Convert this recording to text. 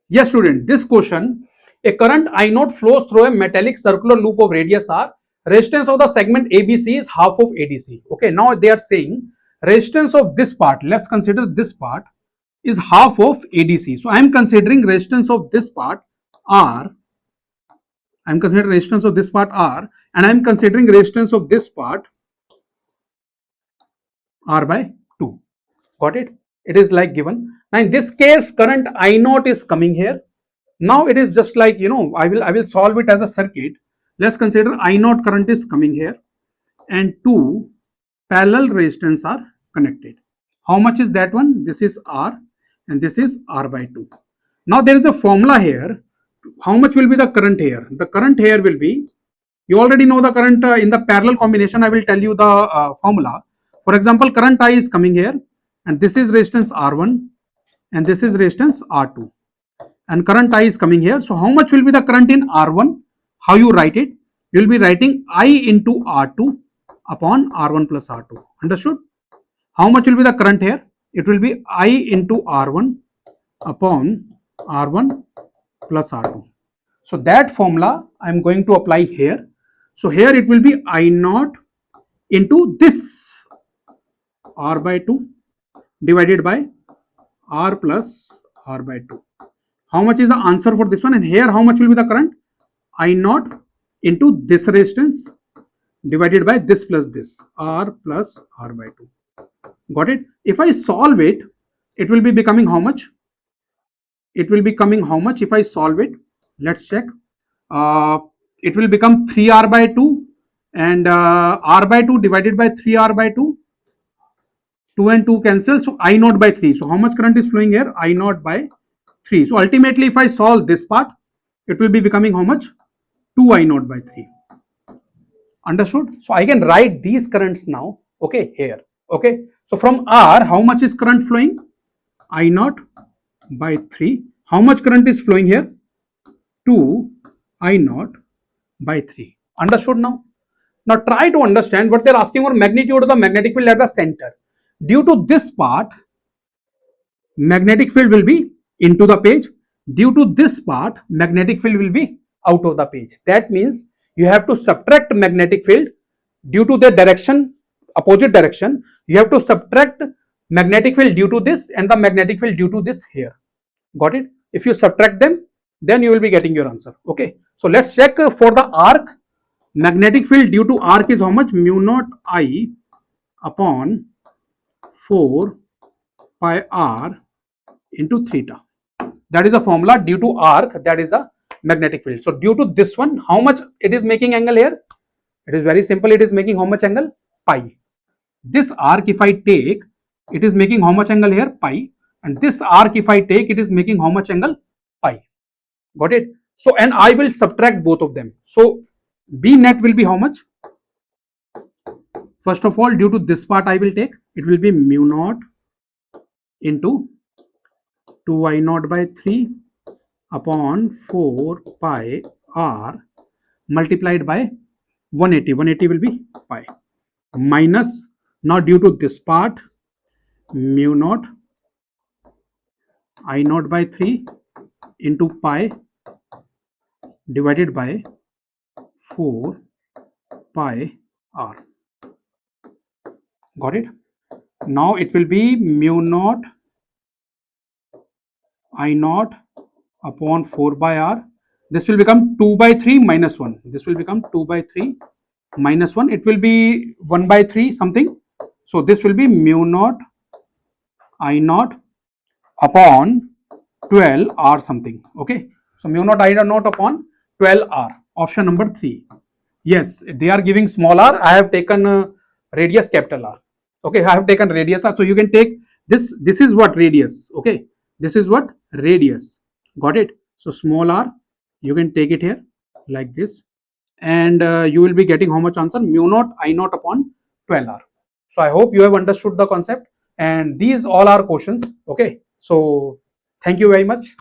Yes, student, this question, a current I naught flows through a metallic circular loop of radius r. Resistance of the segment ABC is half of ADC. Okay, now they are saying resistance of this part, let's consider this part, is half of ADC. So I am considering resistance of this part R. I am considering resistance of this part R, and I am considering resistance of this part R by 2. Got it? It is like given. Now in this case, current I naught is coming here. Now it is just like, I will solve it as a circuit. Let's consider I naught current is coming here and two parallel resistance are connected. How much is that one? This is R and this is R by 2. Now there is a formula here. How much will be the current here? The current here will be, you already know the current in the parallel combination. I will tell you the formula. For example, current I is coming here and this is resistance R1 and this is resistance R2 and current I is coming here. So how much will be the current in R1? How you write it? You will be writing I into R2 upon R1 plus R2. Understood? How much will be the current here? It will be I into R1 upon R1 plus R2. So that formula I am going to apply here. So here it will be I naught into this R by 2 divided by R plus R by 2. How much is the answer for this one? And here how much will be the current? I naught into this resistance divided by this plus this, R plus R by 2. Got it? If I solve it, it will be becoming how much? It will be coming how much if I solve it? Let's check. It will become 3R by 2 and R by 2 divided by 3R by 2. 2 and 2 cancel. So I naught by 3. So how much current is flowing here? I naught by 3. So ultimately, if I solve this part, it will be becoming how much? 2 I naught by 3. Understood? So I can write these currents now. Okay, here. Okay. So from R, how much is current flowing? I naught by 3. How much current is flowing here? 2 I naught by 3. Understood now? Now try to understand what they are asking for magnitude of the magnetic field at the center. Due to this part, magnetic field will be into the page. Due to this part, magnetic field will be out of the page. That means you have to subtract magnetic field due to the direction, opposite direction. You have to subtract magnetic field due to this and the magnetic field due to this here. Got it? If you subtract them, then you will be getting your answer. Okay. So let's check for the arc. Magnetic field due to arc is how much? Mu naught I upon 4 pi r into theta. That is a formula. Due to arc, that is a magnetic field. So due to this one, how much it is making angle here? It is very simple. It is making how much angle? Pi. This arc if I take, it is making how much angle here? Pi. And this arc if I take, it is making how much angle? Pi. Got it? So and I will subtract both of them. So B net will be how much? First of all, due to this part I will take, it will be mu naught into 2 I naught by 3 upon 4 pi r multiplied by 180. 180 will be pi minus, now due to this part, mu naught I naught by 3 into pi divided by 4 pi r. Got it? Now it will be mu naught I naught upon 4 by r. This will become 2 by 3 minus 1. This will become 2 by 3 minus 1. It will be 1 by 3 something. So this will be mu naught I naught upon 12 r something. Okay. So mu naught I naught upon 12 r. Option number 3. Yes, they are giving small r. I have taken radius capital R. Okay, I have taken radius R. So you can take this. This is what radius. Okay, this is what radius. Got it? So small r, you can take it here like this, and you will be getting how much answer? Mu naught I naught upon 12r. So I hope you have understood the concept, and these all are questions. Okay, so thank you very much.